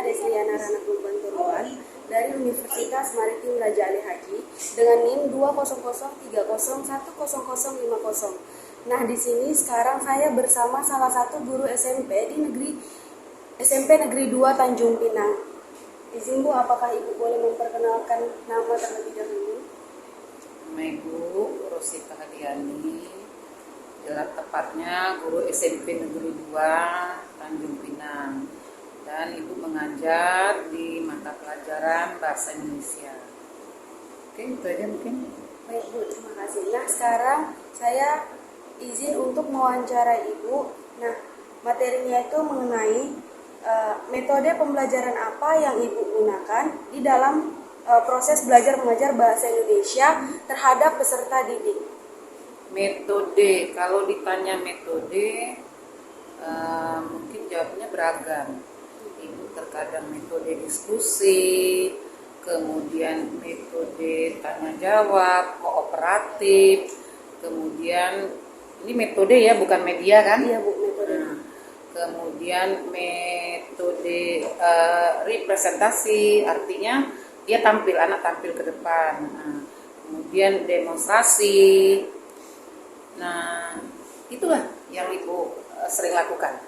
Desliana Ranakul Banturuan dari Universitas Maritim Raja Ali Haji dengan NIM 200301050. Nah, di sini sekarang saya bersama salah satu guru SMP di SMP Negeri 2 Tanjung Pinang. Izin Bu, apakah Ibu boleh memperkenalkan nama terlebih dahulu? Nama Ibu Rosita Hadiani, tepatnya guru SMP Negeri 2 Tanjung Pinang, dan Ibu mengajar di mata pelajaran Bahasa Indonesia. Oke, itu aja mungkin. Baik Bu, terima kasih. Nah, sekarang saya izin untuk mewawancarai Ibu. Nah, materinya itu mengenai metode pembelajaran apa yang Ibu gunakan di dalam proses belajar mengajar bahasa Indonesia terhadap peserta didik. Metode, kalau ditanya metode, mungkin jawabnya beragam. Ibu terkadang metode diskusi, kemudian metode tanya jawab, kooperatif, kemudian ini metode ya, bukan media kan? Iya Bu, metode. Nah, kemudian metode representasi, artinya dia tampil, anak tampil ke depan. Nah, kemudian demonstrasi. Nah, itulah yang Ibu sering lakukan.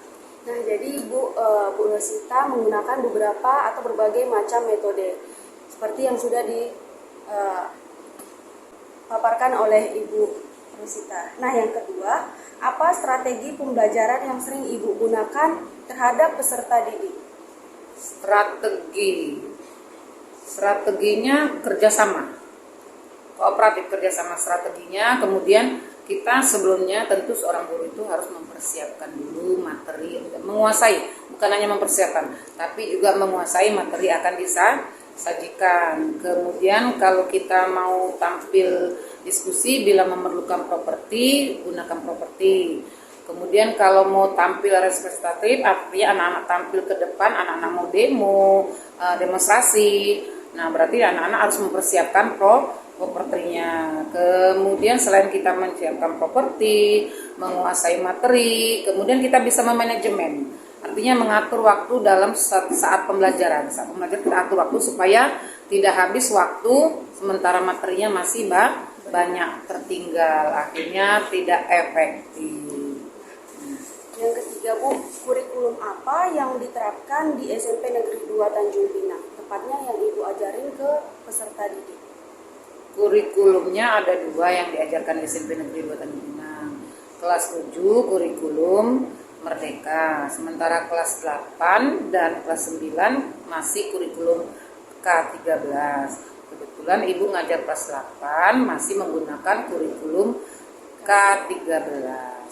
Nah, jadi Bu Rosita menggunakan beberapa atau berbagai macam metode seperti yang sudah dipaparkan oleh Ibu Rosita. Nah, yang kedua, apa strategi pembelajaran yang sering Ibu gunakan terhadap peserta didik? Strateginya kerjasama, kooperatif kerjasama strateginya. Kemudian kita sebelumnya tentu seorang guru itu harus mempersiapkan dulu materi, menguasai, bukan hanya mempersiapkan, tapi juga menguasai materi akan disajikan. Kemudian kalau kita mau tampil diskusi, bila memerlukan properti, gunakan properti. Kemudian kalau mau tampil representatif, artinya anak-anak tampil ke depan, anak-anak mau demo, demonstrasi. Nah, berarti anak-anak harus mempersiapkan propertinya. Kemudian selain kita menyiapkan properti, menguasai materi, kemudian kita bisa memanajemen. Artinya mengatur waktu dalam saat pembelajaran. Saat pembelajaran kita atur waktu supaya tidak habis waktu sementara materinya masih banyak tertinggal, akhirnya tidak efektif. Yang ketiga Bu, kurikulum apa yang diterapkan di SMP Negeri 2 Tanjung Pinang? Tepatnya yang Ibu ajarin ke peserta didik. Kurikulumnya ada 2 yang diajarkan di SMP Negeri 2 Tanjung Pinang. Kelas 7 kurikulum Merdeka, sementara kelas 8 dan kelas 9 masih kurikulum K13. Kebetulan Ibu ngajar kelas 8 masih menggunakan kurikulum K13.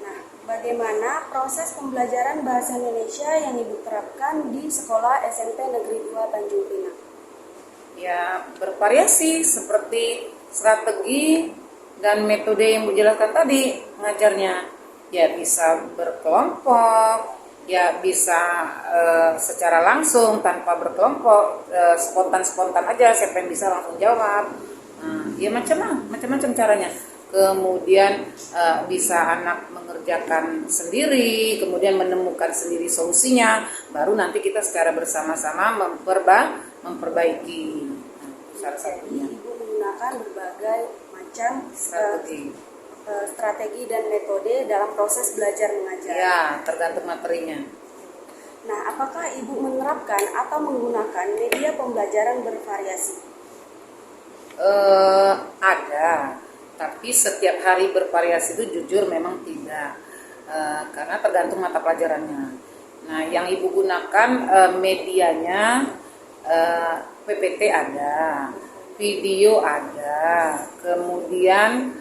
Nah, bagaimana proses pembelajaran bahasa Indonesia yang Ibu terapkan di sekolah SMP Negeri 2 Tanjung Pinang? Ya, bervariasi seperti strategi dan metode yang Ibu jelaskan tadi ngajarnya. Ya bisa berkelompok, ya bisa secara langsung tanpa berkelompok, spontan aja, siapa yang bisa langsung jawab. Ya macam-macam caranya. Kemudian bisa anak mengerjakan sendiri, kemudian menemukan sendiri solusinya, baru nanti kita secara bersama-sama memperbaiki. Salah satunya. Jadi Ibu menggunakan berbagai macam strategi dan metode dalam proses belajar mengajar. Ya, tergantung materinya. Nah, apakah Ibu menerapkan atau menggunakan media pembelajaran bervariasi? Ada, tapi setiap hari bervariasi itu jujur memang tidak, karena tergantung mata pelajarannya. Nah, yang Ibu gunakan medianya PPT ada, video ada, kemudian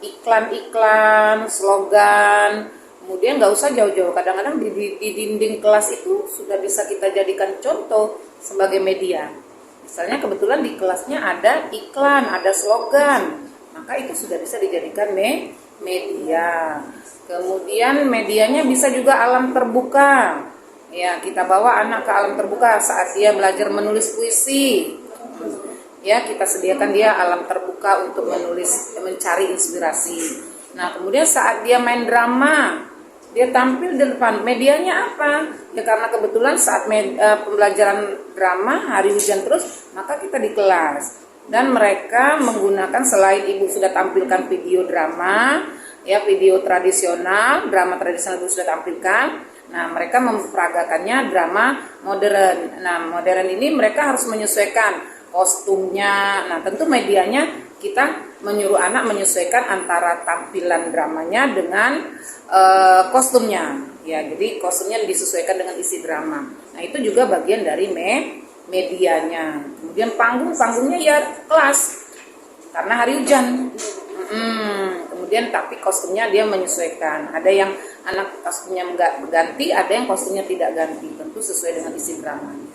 iklan-iklan, slogan. Kemudian nggak usah jauh-jauh, kadang-kadang di dinding kelas itu sudah bisa kita jadikan contoh sebagai media. Misalnya kebetulan di kelasnya ada iklan, ada slogan, maka itu sudah bisa dijadikan media. Kemudian medianya bisa juga alam terbuka. Ya, kita bawa anak ke alam terbuka saat dia belajar menulis puisi. Ya, kita sediakan dia alam terbuka untuk mencari inspirasi. Nah, kemudian saat dia main drama, Dia tampil di depan. Medianya apa? Ya karena kebetulan saat pembelajaran drama hari hujan terus, maka kita di kelas. Dan mereka menggunakan, selain ibu sudah tampilkan video drama, ya video tradisional, drama tradisional ibu sudah tampilkan. Nah, mereka memperagakannya drama modern. Nah, modern ini mereka harus menyesuaikan kostumnya. Nah, tentu medianya kita menyuruh anak menyesuaikan antara tampilan dramanya dengan kostumnya. Ya, jadi kostumnya disesuaikan dengan isi drama. Nah, itu juga bagian dari medianya. Kemudian panggungnya ya kelas. Karena hari hujan. Kemudian tapi kostumnya dia menyesuaikan. Ada yang anak kostumnya nggak ganti, ada yang kostumnya tidak ganti. Tentu sesuai dengan isi dramanya.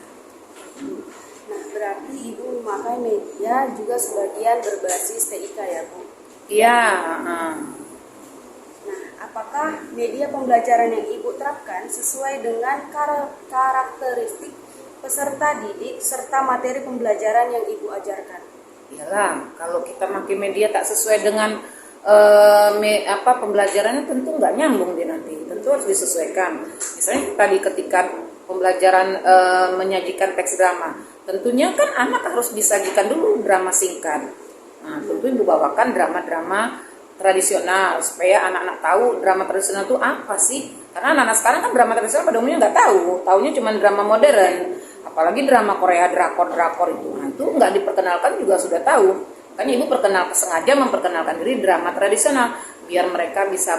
Nah, berarti ibu memakai media juga sebagian berbasis TIK ya Bu? Iya. Nah, apakah media pembelajaran yang ibu terapkan sesuai dengan karakteristik peserta didik serta materi pembelajaran yang ibu ajarkan? Iyalah, kalau kita pakai media tak sesuai dengan pembelajarannya tentu nggak nyambung dia nanti. Tentu harus disesuaikan. Misalnya tadi ketika pembelajaran menyajikan teks drama, tentunya kan anak harus disajikan dulu drama singkat. Nah, tentu ibu bawakan drama-drama tradisional supaya anak-anak tahu drama tradisional itu apa sih. Karena anak-anak sekarang kan drama tradisional pada umumnya nggak tahu, taunya cuma drama modern. Apalagi drama Korea, drakor itu. Nah, itu nggak diperkenalkan juga sudah tahu. Kan ibu sengaja memperkenalkan diri drama tradisional biar mereka bisa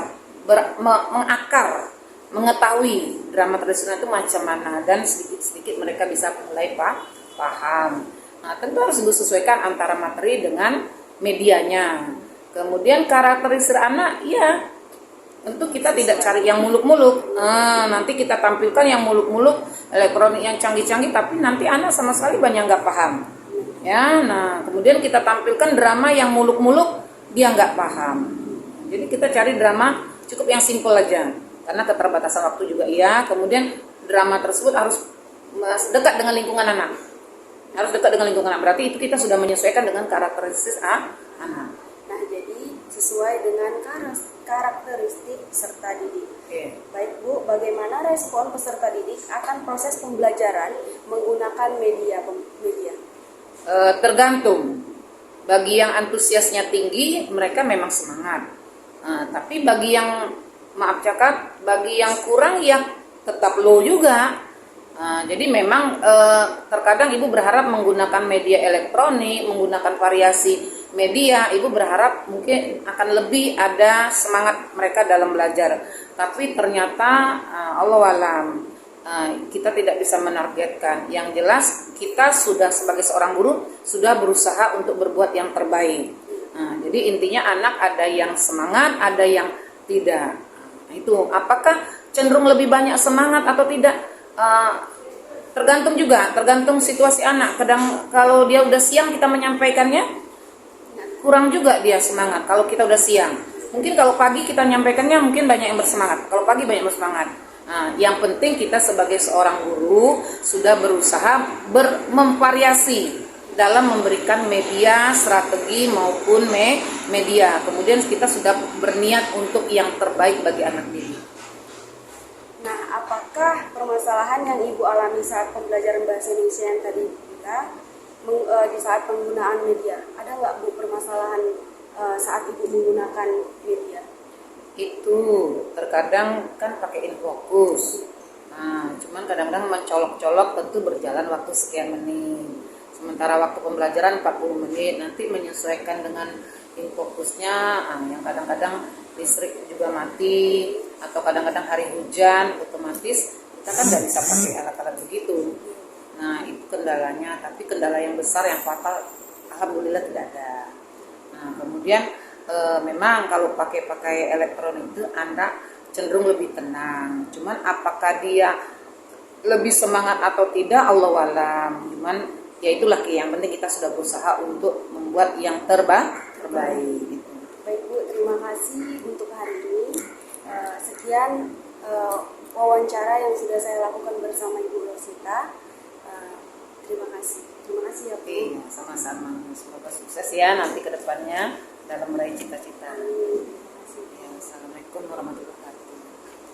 mengakar, mengetahui drama tradisional itu macam mana, dan sedikit-sedikit mereka bisa mulai paham. Nah, tentu harus disesuaikan antara materi dengan medianya. Kemudian karakteristik anak, ya tentu kita tidak cari yang muluk-muluk. Nanti kita tampilkan yang muluk-muluk, elektronik yang canggih-canggih, tapi nanti anak sama sekali banyak nggak paham. Ya, nah kemudian kita tampilkan drama yang muluk-muluk, dia nggak paham. Jadi kita cari drama cukup yang simpel aja, karena keterbatasan waktu juga iya. Kemudian drama tersebut harus dekat dengan lingkungan anak. Harus dekat dengan lingkungan anak. Berarti itu kita sudah menyesuaikan dengan karakteristik anak. Nah, jadi sesuai dengan karakteristik peserta didik. Baik Bu, bagaimana respon peserta didik akan proses pembelajaran menggunakan media? Tergantung. Bagi yang antusiasnya tinggi, mereka memang semangat. Tapi bagi yang bagi yang kurang ya tetap low juga. Jadi memang terkadang ibu berharap menggunakan media elektronik, menggunakan variasi media, ibu berharap mungkin akan lebih ada semangat mereka dalam belajar. Tapi ternyata Allahualam, kita tidak bisa menargetkan. Yang jelas kita sudah sebagai seorang guru sudah berusaha untuk berbuat yang terbaik. Jadi intinya anak ada yang semangat, ada yang tidak. Itu apakah cenderung lebih banyak semangat atau tidak? Tergantung situasi anak. Kadang kalau dia udah siang kita menyampaikannya, kurang juga dia semangat. Kalau kita udah siang, mungkin kalau pagi kita menyampaikannya mungkin banyak yang bersemangat. Kalau pagi banyak bersemangat. Yang penting kita sebagai seorang guru sudah berusaha memvariasi dalam memberikan media, strategi maupun media. Kemudian kita sudah berniat untuk yang terbaik bagi anak didik. Nah, apakah permasalahan yang Ibu alami saat pembelajaran bahasa Indonesia yang tadi kita di saat penggunaan media? Ada nggak Bu permasalahan saat Ibu menggunakan media? Itu terkadang kan pakai infokus. Cuman kadang-kadang mencolok-colok tentu berjalan waktu sekian menit. Sementara waktu pembelajaran 40 menit, nanti menyesuaikan dengan infokusnya. Yang kadang-kadang listrik juga mati, atau kadang-kadang hari hujan, otomatis kita kan nggak bisa pakai alat-alat begitu. Nah, itu kendalanya. Tapi kendala yang besar, yang fatal, alhamdulillah tidak ada. Kemudian memang kalau pakai elektronik itu anak cenderung lebih tenang. Cuman apakah dia lebih semangat atau tidak, Allahualam. Cuman ya itulah yang penting kita sudah berusaha untuk membuat yang terbaik. Baik Bu, terima kasih untuk hari ini. Sekian wawancara yang sudah saya lakukan bersama Ibu Rosita. Terima kasih ya Bu. Sama-sama. Semoga sukses ya nanti ke depannya dalam meraih cita-cita.